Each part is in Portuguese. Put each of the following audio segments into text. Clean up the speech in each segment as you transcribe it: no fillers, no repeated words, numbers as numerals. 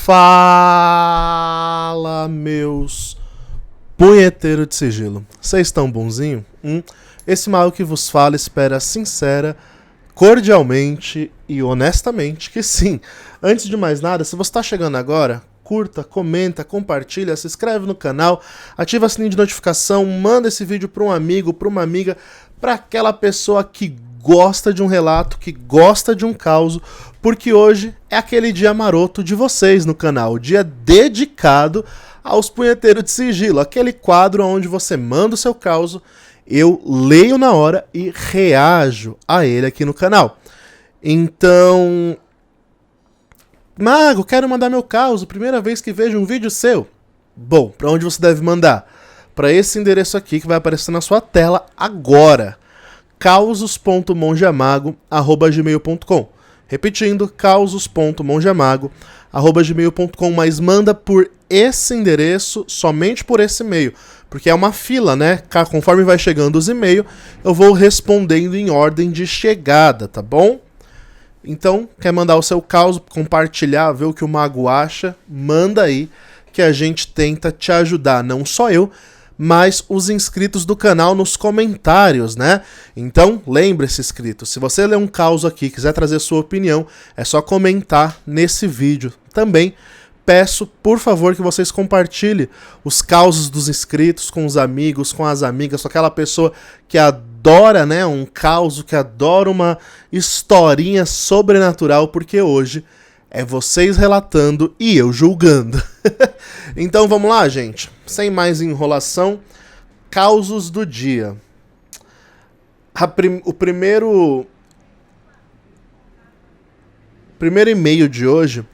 Fala, meus punheteiros de sigilo. Vocês estão bonzinho? Esse mal que vos fala espera sincera, cordialmente e honestamente que sim. Antes de mais nada, se você está chegando agora, curta, comenta, compartilha, se inscreve no canal, ativa o sininho de notificação, manda esse vídeo para um amigo, para uma amiga, para aquela pessoa que gosta de um relato, que gosta de um caos, porque hoje é aquele dia maroto de vocês no canal, o dia dedicado aos punheteiros de sigilo, aquele quadro onde você manda o seu caos, eu leio na hora e reajo a ele aqui no canal. Então, Mago, quero mandar meu caos, primeira vez que vejo um vídeo seu. Bom, para onde você deve mandar? Para esse endereço aqui que vai aparecer na sua tela agora. causos.mongeamago@gmail.com. Repetindo, causos.mongeamago@gmail.com, mas manda por esse endereço, somente por esse e-mail, porque é uma fila, né? Conforme vai chegando os e-mails, eu vou respondendo em ordem de chegada, tá bom? Então, quer mandar o seu caos, compartilhar, ver o que o Mago acha, manda aí que a gente tenta te ajudar, não só eu, mas os inscritos do canal nos comentários, né? Então, lembre-se, inscrito, se você ler um caos aqui, quiser trazer sua opinião, é só comentar nesse vídeo. Também peço, por favor, que vocês compartilhem os causos dos inscritos com os amigos, com as amigas, com aquela pessoa que adora, né, um caos, que adora uma historinha sobrenatural, porque hoje é vocês relatando e eu julgando. Então vamos lá, gente. Sem mais enrolação, causos do dia. O primeiro e-mail de hoje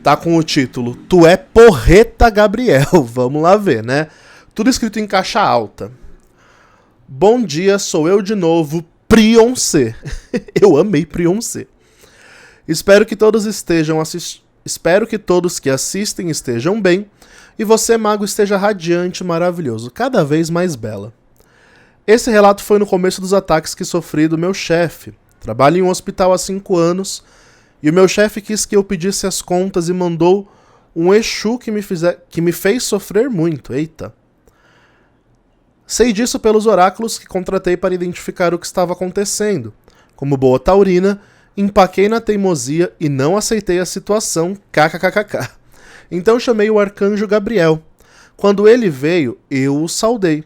tá com o título Tu é porreta, Gabriel. Vamos lá ver, né? Tudo escrito em caixa alta. Bom dia, sou eu de novo, Prioncé. Eu amei Prioncé. Espero que todos que assistem estejam bem e você, Mago, esteja radiante e maravilhoso, cada vez mais bela. Esse relato foi no começo dos ataques que sofri do meu chefe. Trabalho em um hospital há 5 anos e o meu chefe quis que eu pedisse as contas e mandou um Exu que me fez sofrer muito. Eita. Sei disso pelos oráculos que contratei para identificar o que estava acontecendo. Como boa taurina, empaquei na teimosia e não aceitei a situação, kkkk. Então chamei o arcanjo Gabriel. Quando ele veio, eu o saudei.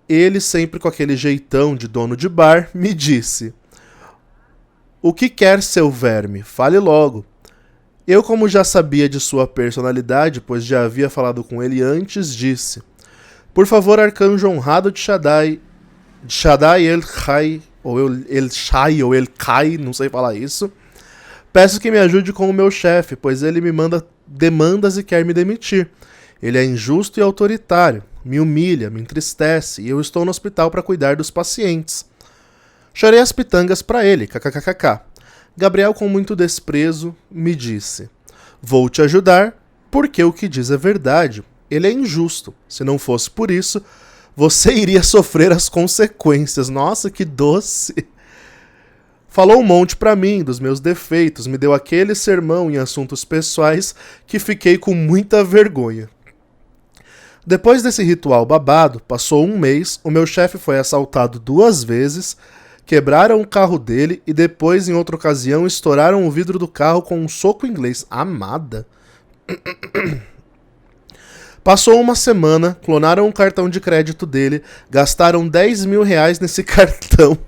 Ele, sempre com aquele jeitão de dono de bar, me disse: O que quer, seu verme? Fale logo. Eu, como já sabia de sua personalidade, pois já havia falado com ele antes, disse: Por favor, arcanjo honrado de Shaddai El-Khai, ou El-Shai, ou El-Kai, não sei falar isso. Peço que me ajude com o meu chefe, pois ele me manda demandas e quer me demitir. Ele é injusto e autoritário, me humilha, me entristece, e eu estou no hospital para cuidar dos pacientes. Chorei as pitangas para ele, kkkk. Gabriel, com muito desprezo, me disse: Vou te ajudar, porque o que diz é verdade. Ele é injusto. Se não fosse por isso, você iria sofrer as consequências. Nossa, que doce! Falou um monte pra mim dos meus defeitos, me deu aquele sermão em assuntos pessoais que fiquei com muita vergonha. Depois desse ritual babado, passou 1 mês, o meu chefe foi assaltado 2 vezes, quebraram o carro dele e depois, em outra ocasião, estouraram o vidro do carro com um soco inglês. Amada! Passou 1 semana, clonaram o cartão de crédito dele, gastaram 10 mil reais nesse cartão.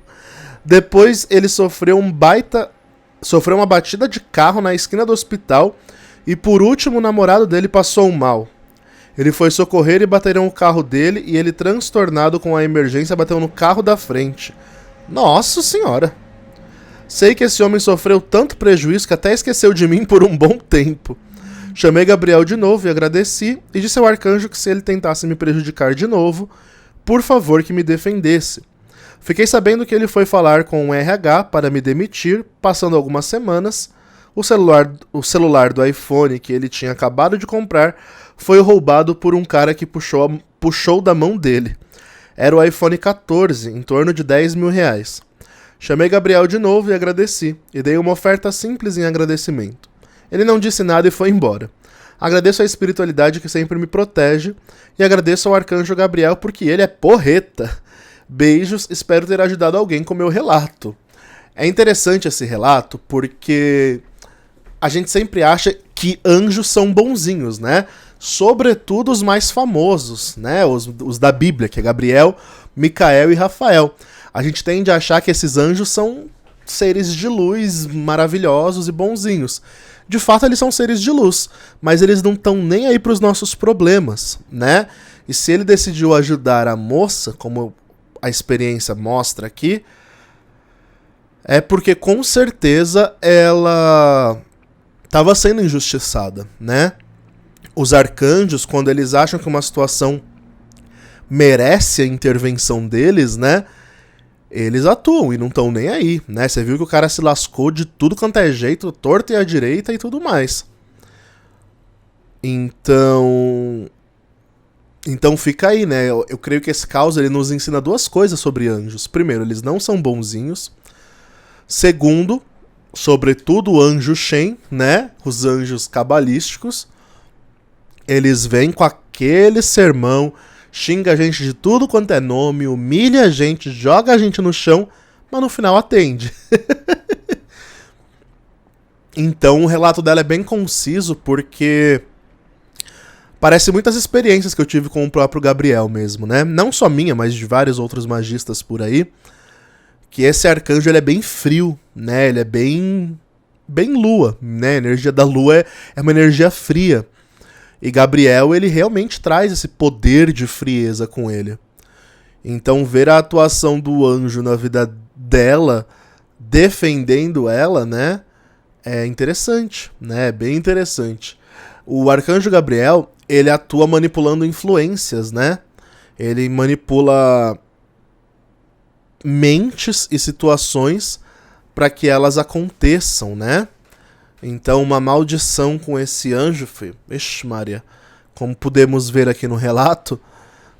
Depois ele sofreu uma batida de carro na esquina do hospital e por último o namorado dele passou mal. Ele foi socorrer e bateram o carro dele e ele, transtornado com a emergência, bateu no carro da frente. Nossa senhora! Sei que esse homem sofreu tanto prejuízo que até esqueceu de mim por um bom tempo. Chamei Gabriel de novo e agradeci, e disse ao arcanjo que se ele tentasse me prejudicar de novo, por favor que me defendesse. Fiquei sabendo que ele foi falar com o RH para me demitir, passando algumas semanas. O celular do iPhone que ele tinha acabado de comprar foi roubado por um cara que puxou da mão dele. Era o iPhone 14, em torno de 10 mil reais. Chamei Gabriel de novo e agradeci, e dei uma oferta simples em agradecimento. Ele não disse nada e foi embora. Agradeço a espiritualidade que sempre me protege e agradeço ao Arcanjo Gabriel porque ele é porreta. Beijos, espero ter ajudado alguém com meu relato. É interessante esse relato porque a gente sempre acha que anjos são bonzinhos, né? Sobretudo os mais famosos, né? Os da Bíblia, que é Gabriel, Micael e Rafael. A gente tende a achar que esses anjos são seres de luz maravilhosos e bonzinhos. De fato, eles são seres de luz, mas eles não estão nem aí para os nossos problemas, né? E se ele decidiu ajudar a moça, como a experiência mostra aqui, é porque com certeza ela estava sendo injustiçada, né? Os arcanjos, quando eles acham que uma situação merece a intervenção deles, né? Eles atuam e não estão nem aí, né? Você viu que o cara se lascou de tudo quanto é jeito, torto e à direita e tudo mais. Então fica aí, né? Eu creio que esse caos ele nos ensina duas coisas sobre anjos. Primeiro, eles não são bonzinhos. Segundo, sobretudo o anjo Shen, né? Os anjos cabalísticos. Eles vêm com aquele sermão, xinga a gente de tudo quanto é nome, humilha a gente, joga a gente no chão, mas no final atende. Então o relato dela é bem conciso porque parece muitas experiências que eu tive com o próprio Gabriel mesmo, né? Não só minha, mas de vários outros magistas por aí. Que esse arcanjo ele é bem frio, né? Ele é bem lua, né? A energia da lua é uma energia fria. E Gabriel, ele realmente traz esse poder de frieza com ele. Então, ver a atuação do anjo na vida dela, defendendo ela, né? É interessante, né? É bem interessante. O arcanjo Gabriel, ele atua manipulando influências, né? Ele manipula mentes e situações para que elas aconteçam, né? Então, uma maldição com esse anjo, ixi Maria, como podemos ver aqui no relato,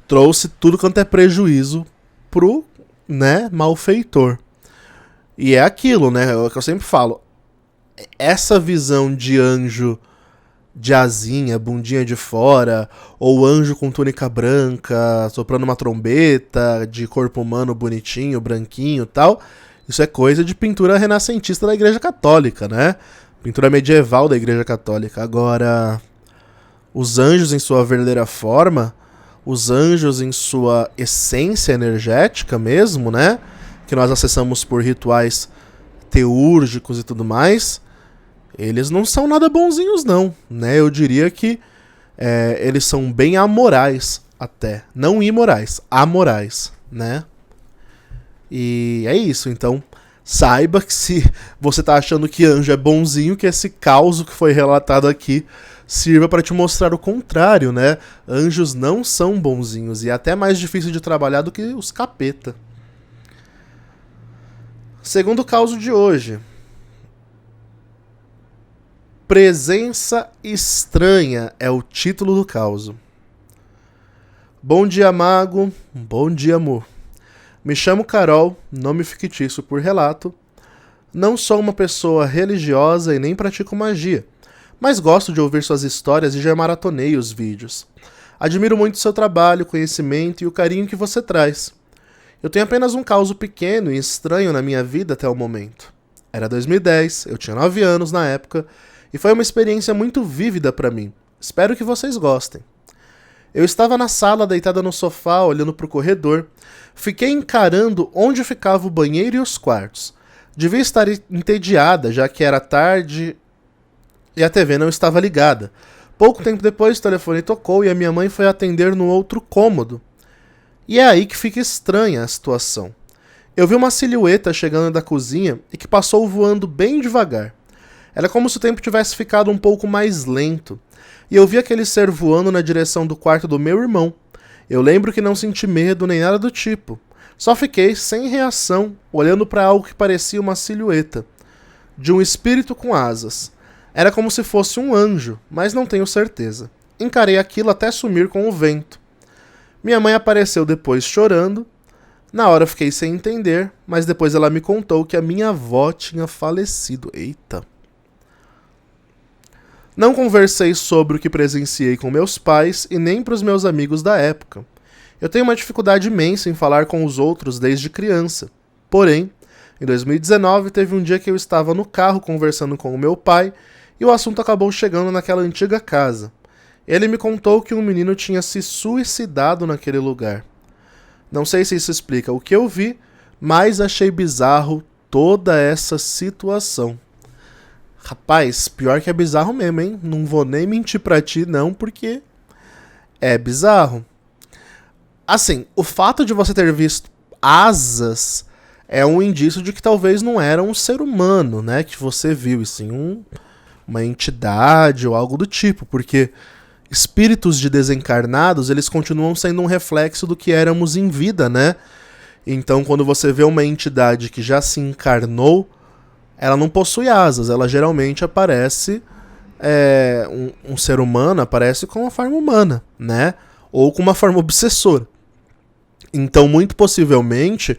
trouxe tudo quanto é prejuízo pro, né, malfeitor. E é aquilo, né, é o que eu sempre falo. Essa visão de anjo de asinha, bundinha de fora, ou anjo com túnica branca, soprando uma trombeta, de corpo humano bonitinho, branquinho e tal, isso é coisa de pintura renascentista da Igreja Católica, né? Pintura medieval da Igreja Católica. Agora, os anjos em sua verdadeira forma, os anjos em sua essência energética mesmo, né? Que nós acessamos por rituais teúrgicos e tudo mais, eles não são nada bonzinhos não, né? Eu diria que eles são bem amorais até. Não imorais, amorais, né? E é isso, então saiba que se você tá achando que anjo é bonzinho, que esse caos que foi relatado aqui sirva para te mostrar o contrário, né? Anjos não são bonzinhos e é até mais difícil de trabalhar do que os capeta. Segundo caos de hoje. Presença estranha é o título do caos. Bom dia, mago. Bom dia, amor. Me chamo Carol, nome fictício por relato. Não sou uma pessoa religiosa e nem pratico magia, mas gosto de ouvir suas histórias e já maratonei os vídeos. Admiro muito seu trabalho, conhecimento e o carinho que você traz. Eu tenho apenas um caos pequeno e estranho na minha vida até o momento. Era 2010, eu tinha 9 anos na época, e foi uma experiência muito vívida para mim. Espero que vocês gostem. Eu estava na sala, deitada no sofá, olhando para o corredor. Fiquei encarando onde ficava o banheiro e os quartos. Devia estar entediada, já que era tarde e a TV não estava ligada. Pouco tempo depois, o telefone tocou e a minha mãe foi atender no outro cômodo. E é aí que fica estranha a situação. Eu vi uma silhueta chegando da cozinha e que passou voando bem devagar. Era como se o tempo tivesse ficado um pouco mais lento. E eu vi aquele ser voando na direção do quarto do meu irmão. Eu lembro que não senti medo nem nada do tipo. Só fiquei sem reação, olhando para algo que parecia uma silhueta. De um espírito com asas. Era como se fosse um anjo, mas não tenho certeza. Encarei aquilo até sumir com o vento. Minha mãe apareceu depois chorando. Na hora fiquei sem entender, mas depois ela me contou que a minha avó tinha falecido. Eita. Não conversei sobre o que presenciei com meus pais e nem para os meus amigos da época. Eu tenho uma dificuldade imensa em falar com os outros desde criança. Porém, em 2019 teve um dia que eu estava no carro conversando com o meu pai e o assunto acabou chegando naquela antiga casa. Ele me contou que um menino tinha se suicidado naquele lugar. Não sei se isso explica o que eu vi, mas achei bizarro toda essa situação. Rapaz, pior que é bizarro mesmo, hein? Não vou nem mentir pra ti, não, porque é bizarro. Assim, o fato de você ter visto asas é um indício de que talvez não era um ser humano, né? Que você viu, e sim uma entidade ou algo do tipo, porque espíritos de desencarnados, eles continuam sendo um reflexo do que éramos em vida, né? Então, quando você vê uma entidade que já se encarnou, ela não possui asas, ela geralmente aparece, um ser humano aparece com uma forma humana, né? Ou com uma forma obsessora. Então, muito possivelmente,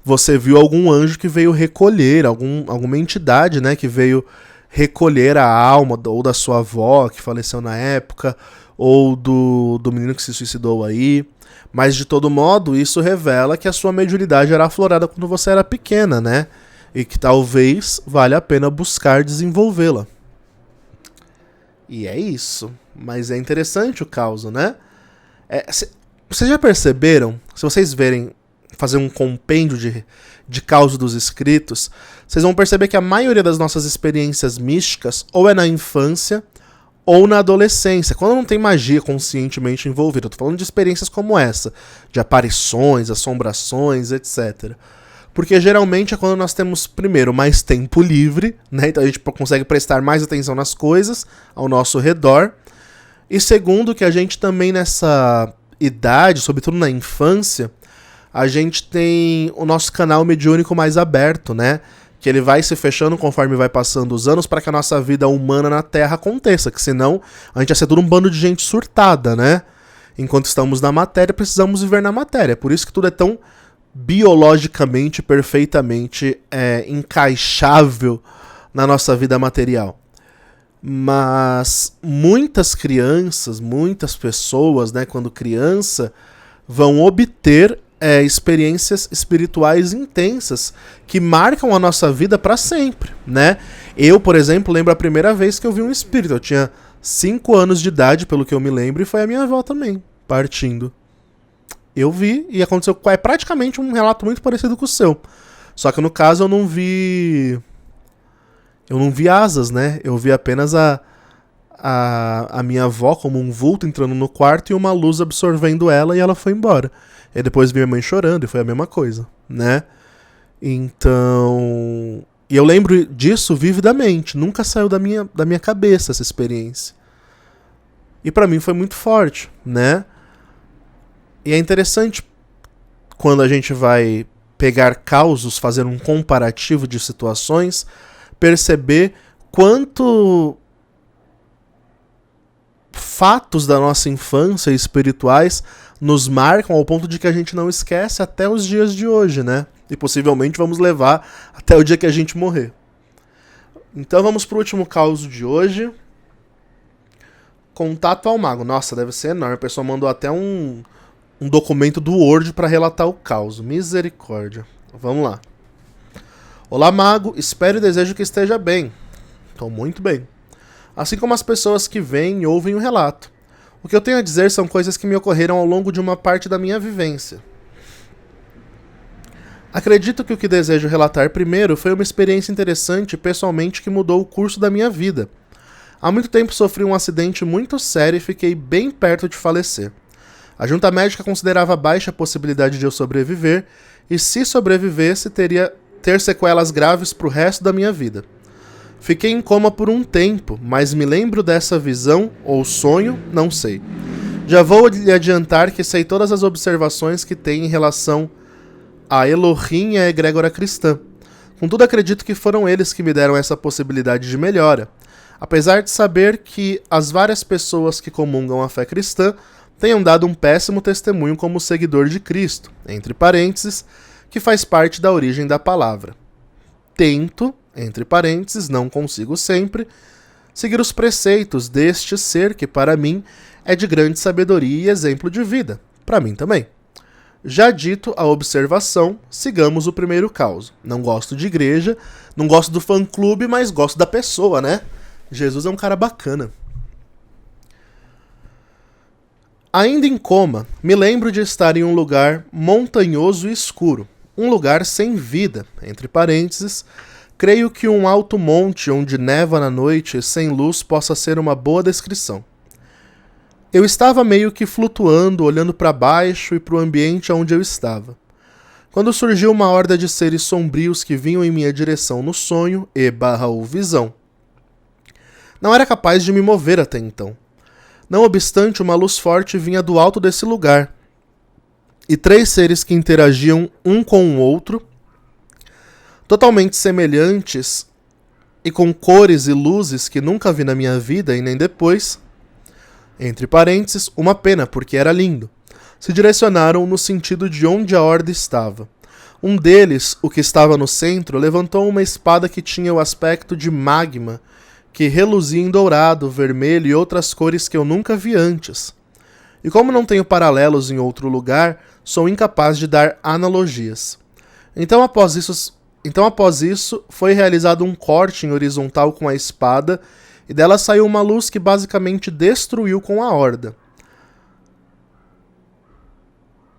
você viu algum anjo que veio recolher, alguma entidade, né, que veio recolher a alma ou da sua avó, que faleceu na época, ou do menino que se suicidou aí. Mas, de todo modo, isso revela que a sua mediunidade era aflorada quando você era pequena, né? E que talvez valha a pena buscar desenvolvê-la. E é isso. Mas é interessante o caso, né? Vocês já perceberam, se vocês verem, fazer um compêndio de causa dos escritos, vocês vão perceber que a maioria das nossas experiências místicas ou é na infância ou na adolescência, quando não tem magia conscientemente envolvida. Eu tô falando de experiências como essa, de aparições, assombrações, etc. Porque geralmente é quando nós temos, primeiro, mais tempo livre, né? Então a gente consegue prestar mais atenção nas coisas ao nosso redor. E segundo, que a gente também nessa idade, sobretudo na infância, a gente tem o nosso canal mediúnico mais aberto, né? Que ele vai se fechando conforme vai passando os anos para que a nossa vida humana na Terra aconteça, que senão a gente ia ser tudo um bando de gente surtada, né? Enquanto estamos na matéria, precisamos viver na matéria. Por isso que tudo é tão biologicamente, perfeitamente encaixável na nossa vida material. Mas muitas crianças, muitas pessoas, né, quando criança, vão obter experiências espirituais intensas que marcam a nossa vida para sempre, né? Eu, por exemplo, lembro a primeira vez que eu vi um espírito. Eu tinha 5 anos de idade, pelo que eu me lembro, e foi a minha avó também, partindo. Eu vi, e aconteceu, é praticamente um relato muito parecido com o seu. Só que no caso eu não vi asas, né? Eu vi apenas a minha avó como um vulto entrando no quarto e uma luz absorvendo ela e ela foi embora. E depois vi minha mãe chorando e foi a mesma coisa, né? Então... E eu lembro disso vividamente. Nunca saiu da minha cabeça essa experiência. E pra mim foi muito forte, né? E é interessante quando a gente vai pegar causos, fazer um comparativo de situações, perceber quanto fatos da nossa infância espirituais nos marcam ao ponto de que a gente não esquece até os dias de hoje, né? E possivelmente vamos levar até o dia que a gente morrer. Então vamos pro último caso de hoje. Contato ao mago. Nossa, deve ser enorme. A pessoa mandou até um documento do Word para relatar o caos. Misericórdia. Vamos lá. Olá, mago. Espero e desejo que esteja bem. Estou muito bem. Assim como as pessoas que veem e ouvem o relato. O que eu tenho a dizer são coisas que me ocorreram ao longo de uma parte da minha vivência. Acredito que o que desejo relatar primeiro foi uma experiência interessante pessoalmente que mudou o curso da minha vida. Há muito tempo sofri um acidente muito sério e fiquei bem perto de falecer. A junta médica considerava baixa a possibilidade de eu sobreviver, e se sobrevivesse, teria ter sequelas graves para o resto da minha vida. Fiquei em coma por um tempo, mas me lembro dessa visão, ou sonho, não sei. Já vou lhe adiantar que sei todas as observações que tem em relação a Elohim e a egrégora cristã. Contudo, acredito que foram eles que me deram essa possibilidade de melhora, apesar de saber que as várias pessoas que comungam a fé cristã tenham dado um péssimo testemunho como seguidor de Cristo, entre parênteses, que faz parte da origem da palavra. Tento, entre parênteses, não consigo sempre, seguir os preceitos deste ser que, para mim, é de grande sabedoria e exemplo de vida. Para mim também. Já dito a observação, sigamos o primeiro caos. Não gosto de igreja, não gosto do fã-clube, mas gosto da pessoa, né? Jesus é um cara bacana. Ainda em coma, me lembro de estar em um lugar montanhoso e escuro. Um lugar sem vida, entre parênteses. Creio que um alto monte onde neva na noite sem luz possa ser uma boa descrição. Eu estava meio que flutuando, olhando para baixo e para o ambiente onde eu estava, quando surgiu uma horda de seres sombrios que vinham em minha direção no sonho ou visão. Não era capaz de me mover até então. Não obstante, uma luz forte vinha do alto desse lugar, e 3 seres que interagiam um com o outro, totalmente semelhantes e com cores e luzes que nunca vi na minha vida e nem depois, entre parênteses, uma pena porque era lindo, se direcionaram no sentido de onde a horda estava. Um deles, o que estava no centro, levantou uma espada que tinha o aspecto de magma, que reluzia em dourado, vermelho e outras cores que eu nunca vi antes. E como não tenho paralelos em outro lugar, sou incapaz de dar analogias. Então após isso, foi realizado um corte em horizontal com a espada, e dela saiu uma luz que basicamente destruiu com a horda.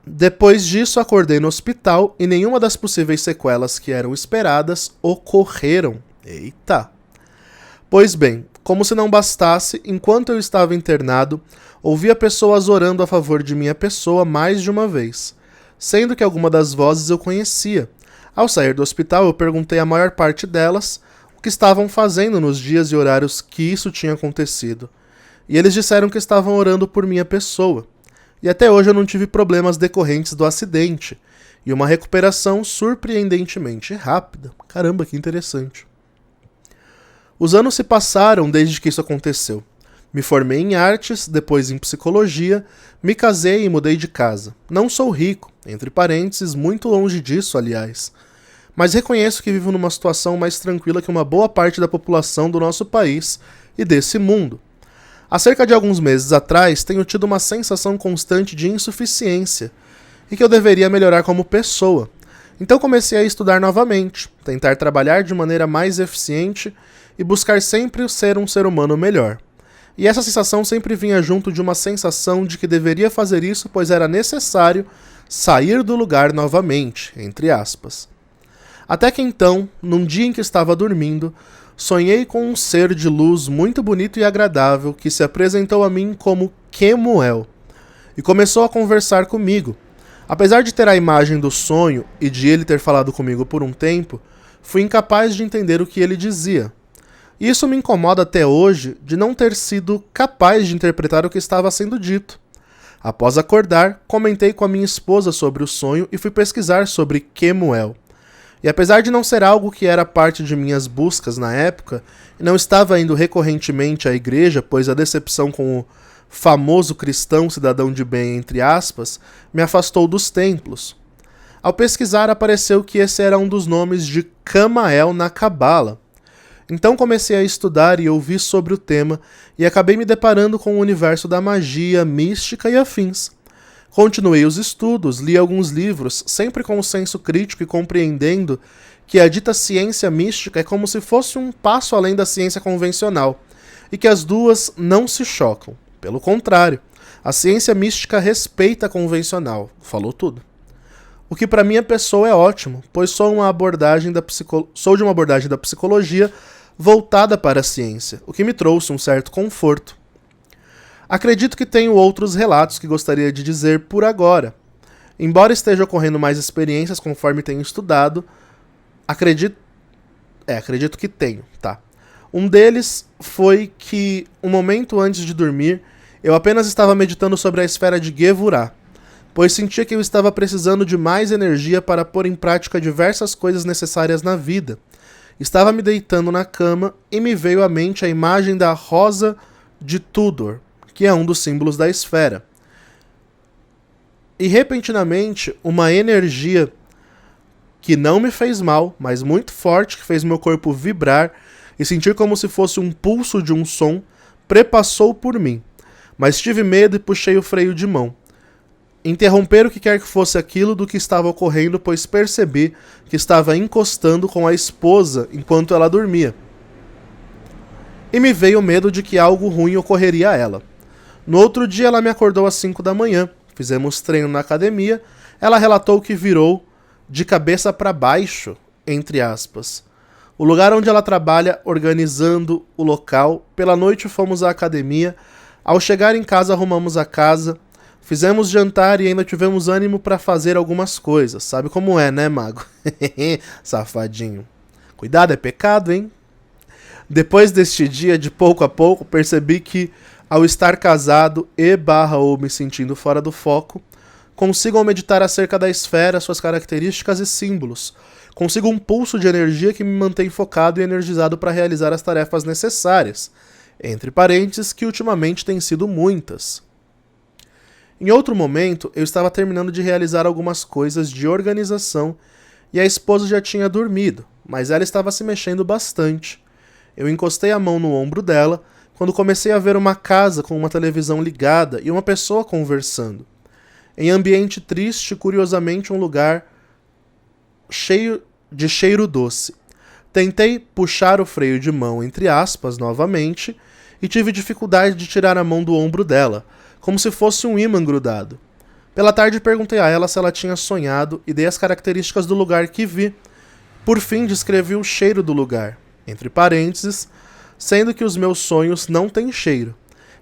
Depois disso, acordei no hospital e nenhuma das possíveis sequelas que eram esperadas ocorreram. Eita! Pois bem, como se não bastasse, enquanto eu estava internado, ouvia pessoas orando a favor de minha pessoa mais de uma vez, sendo que alguma das vozes eu conhecia. Ao sair do hospital, eu perguntei à maior parte delas o que estavam fazendo nos dias e horários que isso tinha acontecido, e eles disseram que estavam orando por minha pessoa. E até hoje eu não tive problemas decorrentes do acidente, e uma recuperação surpreendentemente rápida. Caramba, que interessante. Os anos se passaram desde que isso aconteceu. Me formei em artes, depois em psicologia, me casei e mudei de casa. Não sou rico, entre parênteses, muito longe disso, aliás. Mas reconheço que vivo numa situação mais tranquila que uma boa parte da população do nosso país e desse mundo. Há cerca de alguns meses atrás, tenho tido uma sensação constante de insuficiência e que eu deveria melhorar como pessoa. Então comecei a estudar novamente, tentar trabalhar de maneira mais eficiente e buscar sempre ser um ser humano melhor. E essa sensação sempre vinha junto de uma sensação de que deveria fazer isso, pois era necessário sair do lugar novamente, entre aspas. Até que então, num dia em que estava dormindo, sonhei com um ser de luz muito bonito e agradável que se apresentou a mim como Kemuel e começou a conversar comigo. Apesar de ter a imagem do sonho e de ele ter falado comigo por um tempo, fui incapaz de entender o que ele dizia. E isso me incomoda até hoje de não ter sido capaz de interpretar o que estava sendo dito. Após acordar, comentei com a minha esposa sobre o sonho e fui pesquisar sobre Kemuel. E apesar de não ser algo que era parte de minhas buscas na época, e não estava indo recorrentemente à igreja, pois a decepção com o famoso cristão cidadão de bem, entre aspas, me afastou dos templos. Ao pesquisar, apareceu que esse era um dos nomes de Camael na Cabala. Então comecei a estudar e ouvir sobre o tema, e acabei me deparando com o universo da magia, mística e afins. Continuei os estudos, li alguns livros, sempre com o senso crítico e compreendendo que a dita ciência mística é como se fosse um passo além da ciência convencional, e que as duas não se chocam. Pelo contrário, a ciência mística respeita a convencional. Falou tudo. O que para minha pessoa é ótimo, pois sou de uma abordagem da psicologia voltada para a ciência, o que me trouxe um certo conforto. Acredito que tenho outros relatos que gostaria de dizer por agora. Embora esteja ocorrendo mais experiências conforme tenho estudado, acredito que tenho, tá? Um deles foi que, um momento antes de dormir, eu apenas estava meditando sobre a esfera de Gevurah, pois sentia que eu estava precisando de mais energia para pôr em prática diversas coisas necessárias na vida. Estava me deitando na cama e me veio à mente a imagem da rosa de Tudor, que é um dos símbolos da esfera. E repentinamente, uma energia que não me fez mal, mas muito forte, que fez meu corpo vibrar, e sentir como se fosse um pulso de um som prepassou por mim, mas tive medo e puxei o freio de mão. Interromper o que quer que fosse aquilo do que estava ocorrendo, pois percebi que estava encostando com a esposa enquanto ela dormia. E me veio o medo de que algo ruim ocorreria a ela. No outro dia ela me acordou às 5 da manhã, fizemos treino na academia, ela relatou que virou de cabeça para baixo, entre aspas. O lugar onde ela trabalha organizando o local, pela noite fomos à academia, ao chegar em casa arrumamos a casa, fizemos jantar e ainda tivemos ânimo para fazer algumas coisas. Sabe como é, né, mago? Safadinho. Cuidado, é pecado, hein? Depois deste dia, de pouco a pouco, percebi que, ao estar casado ou me sentindo fora do foco, consigo ao meditar acerca da esfera, suas características e símbolos. Consigo um pulso de energia que me mantém focado e energizado para realizar as tarefas necessárias, entre parênteses, que ultimamente têm sido muitas. Em outro momento, eu estava terminando de realizar algumas coisas de organização e a esposa já tinha dormido, mas ela estava se mexendo bastante. Eu encostei a mão no ombro dela quando comecei a ver uma casa com uma televisão ligada e uma pessoa conversando. Em ambiente triste, curiosamente um lugar cheio de cheiro doce. Tentei puxar o freio de mão, entre aspas, novamente, e tive dificuldade de tirar a mão do ombro dela, como se fosse um ímã grudado. Pela tarde perguntei a ela se ela tinha sonhado e dei as características do lugar que vi. Por fim, descrevi o cheiro do lugar, entre parênteses, sendo que os meus sonhos não têm cheiro.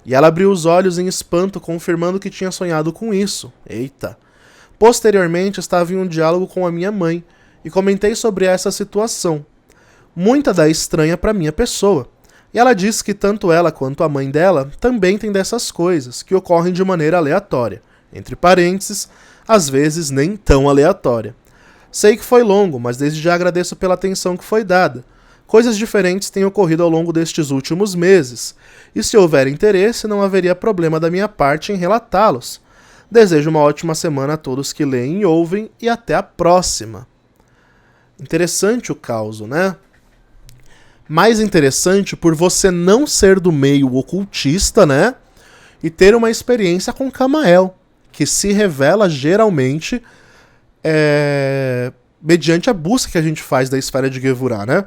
E ela abriu os olhos em espanto, confirmando que tinha sonhado com isso. Eita! Posteriormente, estava em um diálogo com a minha mãe e comentei sobre essa situação. Muita da estranha para minha pessoa. E ela disse que tanto ela quanto a mãe dela também tem dessas coisas, que ocorrem de maneira aleatória. Entre parênteses, às vezes nem tão aleatória. Sei que foi longo, mas desde já agradeço pela atenção que foi dada. Coisas diferentes têm ocorrido ao longo destes últimos meses, e se houver interesse, não haveria problema da minha parte em relatá-los. Desejo uma ótima semana a todos que leem e ouvem, e até a próxima. Interessante o caso, né? Mais interessante por você não ser do meio ocultista, né? E ter uma experiência com Camael, que se revela geralmente mediante a busca que a gente faz da esfera de Gevurah, né?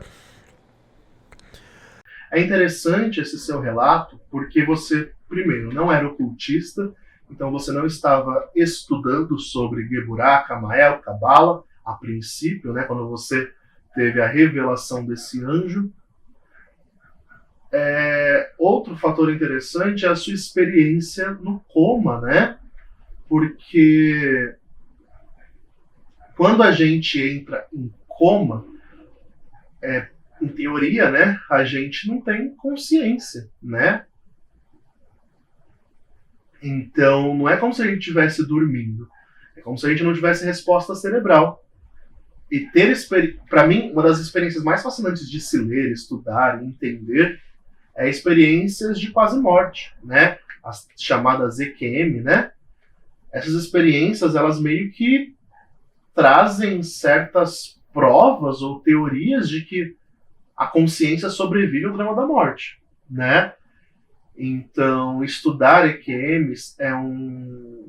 É interessante esse seu relato, porque você, primeiro, não era ocultista, então você não estava estudando sobre Gevurah, Camael, Cabala, a princípio, né, quando você teve a revelação desse anjo. Outro fator interessante é a sua experiência no coma, né? Porque quando a gente entra em coma, em teoria, né, a gente não tem consciência, né? Então, não é como se a gente estivesse dormindo. É como se a gente não tivesse resposta cerebral. E ter, para mim, uma das experiências mais fascinantes de se ler, estudar e entender é experiências de quase morte, né? As chamadas EQM, né? Essas experiências, elas meio que trazem certas provas ou teorias de que a consciência sobrevive ao drama da morte, né? Então, estudar EQMs é um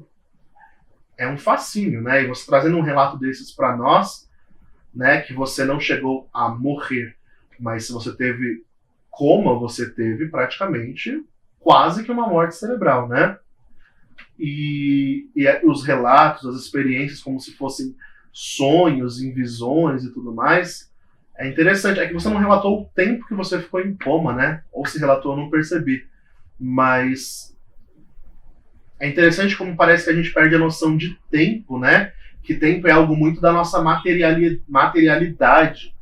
fascínio, né? E você trazendo um relato desses para nós, né, que você não chegou a morrer, mas se você teve coma, você teve praticamente quase que uma morte cerebral, né? E os relatos, as experiências como se fossem sonhos, em visões e tudo mais, é interessante. É que você não relatou o tempo que você ficou em coma, né? Ou se relatou, eu não percebi. Mas é interessante como parece que a gente perde a noção de tempo, né? Que tempo é algo muito da nossa materialidade,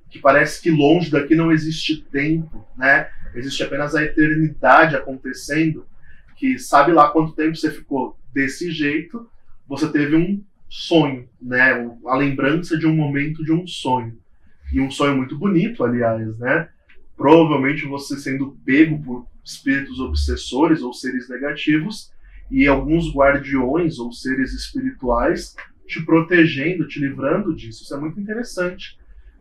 que parece que longe daqui não existe tempo, né? Existe apenas a eternidade acontecendo, que sabe lá quanto tempo você ficou desse jeito, você teve um sonho, né? A lembrança de um momento de um sonho. E um sonho muito bonito, aliás, né? Provavelmente você sendo pego por espíritos obsessores ou seres negativos, e alguns guardiões ou seres espirituais te protegendo, te livrando disso. Isso é muito interessante.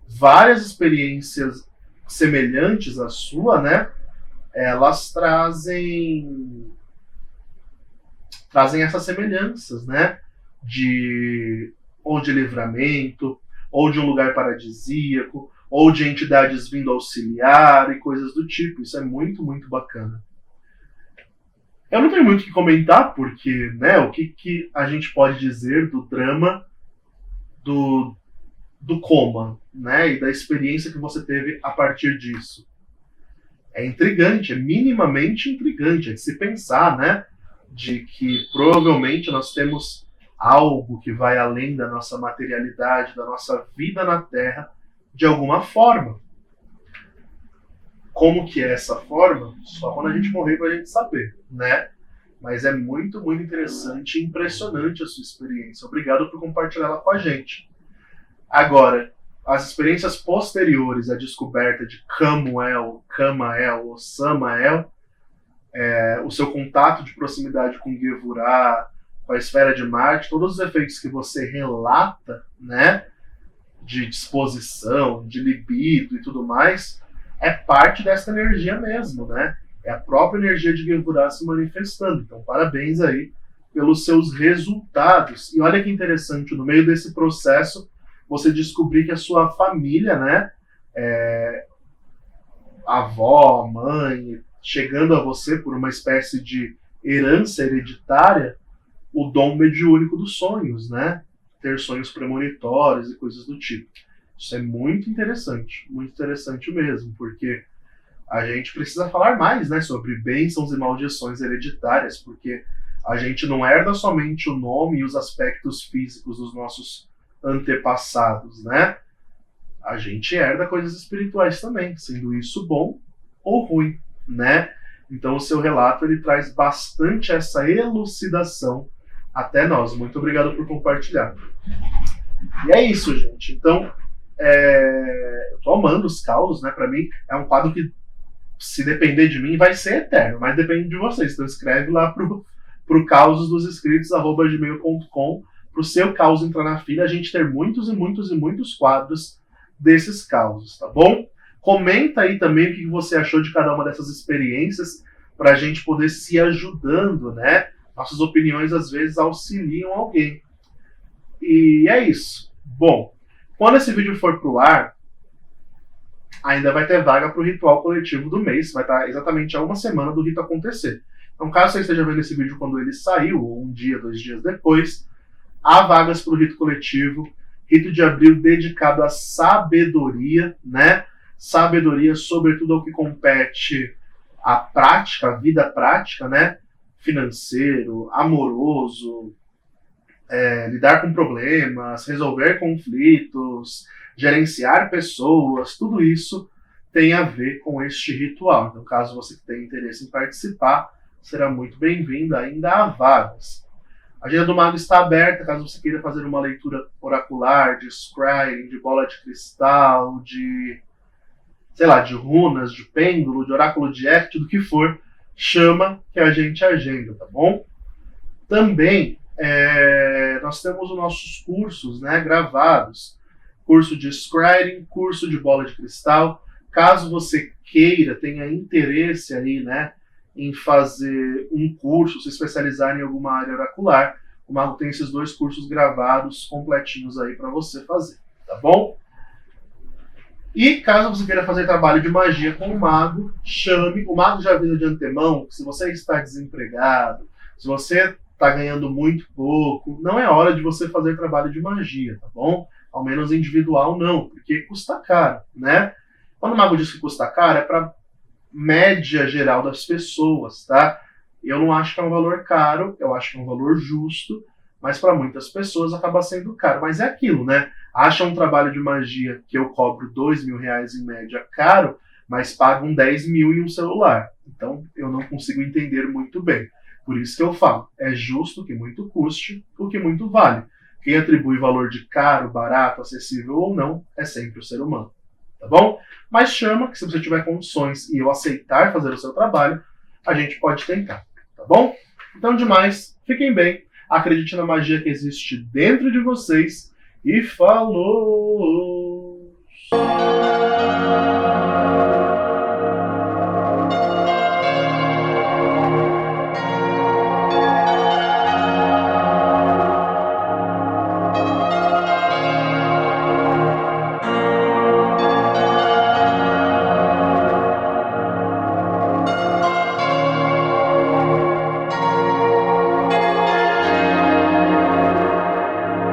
Várias experiências semelhantes à sua, né? Elas trazem essas semelhanças, né? Ou de livramento, ou de um lugar paradisíaco, ou de entidades vindo auxiliar e coisas do tipo. Isso é muito, muito bacana. Eu não tenho muito o que comentar, porque, né, o que a gente pode dizer do drama do coma, né, e da experiência que você teve a partir disso. É intrigante, é minimamente intrigante, é de se pensar, né, de que provavelmente nós temos algo que vai além da nossa materialidade, da nossa vida na Terra, de alguma forma. Como que é essa forma? Só quando a gente morrer pra gente saber, né? Mas é muito, muito interessante e impressionante a sua experiência. Obrigado por compartilhar ela com a gente. Agora, as experiências posteriores à descoberta de Camuel, Camael ou Samael, o seu contato de proximidade com Gevurah, com a esfera de Marte, todos os efeitos que você relata, né, de disposição, de libido e tudo mais, é parte dessa energia mesmo, né? É a própria energia de Gevurah se manifestando. Então, parabéns aí pelos seus resultados. E olha que interessante, no meio desse processo, você descobrir que a sua família, né, avó, mãe, chegando a você por uma espécie de herança hereditária, o dom mediúnico dos sonhos, né? Ter sonhos premonitórios e coisas do tipo. Isso é muito interessante mesmo, porque a gente precisa falar mais, né, sobre bênçãos e maldições hereditárias, porque a gente não herda somente o nome e os aspectos físicos dos nossos antepassados, né? A gente herda coisas espirituais também, sendo isso bom ou ruim, né? Então o seu relato ele traz bastante essa elucidação até nós. Muito obrigado por compartilhar. E é isso, gente. Então, eu tô amando os causos, né? Para mim é um quadro que, se depender de mim, vai ser eterno, mas depende de vocês. Então escreve lá pro causosdosescritos@gmail.com, pro seu caos entrar na fila, a gente ter muitos e muitos e muitos quadros desses causos, tá bom? Comenta aí também o que você achou de cada uma dessas experiências, pra gente poder se ajudando, né? Nossas opiniões às vezes auxiliam alguém. E é isso. Bom, quando esse vídeo for pro ar, ainda vai ter vaga para o ritual coletivo do mês. Vai estar exatamente a uma semana do rito acontecer. Então, caso você esteja vendo esse vídeo quando ele saiu, ou um dia, 2 dias depois, há vagas para o rito coletivo. Rito de abril dedicado à sabedoria, né? Sabedoria, sobretudo ao que compete à prática, à vida prática, né? Financeiro, amoroso, lidar com problemas, resolver conflitos, gerenciar pessoas, tudo isso tem a ver com este ritual. Então, caso você tenha interesse em participar, será muito bem-vindo, ainda há vagas. A agenda do Mago está aberta, caso você queira fazer uma leitura oracular, de scrying, de bola de cristal, de, sei lá, de runas, de pêndulo, de oráculo de Hecate, do que for, chama que a gente agenda, tá bom? Também, nós temos os nossos cursos, né, gravados. Curso de scrying, curso de bola de cristal. Caso você queira, tenha interesse aí, né, em fazer um curso, se especializar em alguma área oracular, o Mago tem esses 2 cursos gravados, completinhos aí para você fazer, tá bom? E caso você queira fazer trabalho de magia com o Mago, chame. O Mago já avisa de antemão que se você está desempregado, se você está ganhando muito pouco, não é hora de você fazer trabalho de magia, tá bom? Ao menos individual não, porque custa caro, né? Quando o Mago diz que custa caro, é para média geral das pessoas, tá? Eu não acho que é um valor caro, eu acho que é um valor justo, mas para muitas pessoas acaba sendo caro. Mas é aquilo, né? Acha um trabalho de magia que eu cobro R$2.000 em média caro, mas pagam 10 mil em um celular. Então eu não consigo entender muito bem. Por isso que eu falo, é justo que muito custe o que muito vale. Quem atribui valor de caro, barato, acessível ou não, é sempre o ser humano. Tá bom? Mas chama que se você tiver condições e eu aceitar fazer o seu trabalho, a gente pode tentar. Tá bom? Então, demais, fiquem bem, acredite na magia que existe dentro de vocês e falou!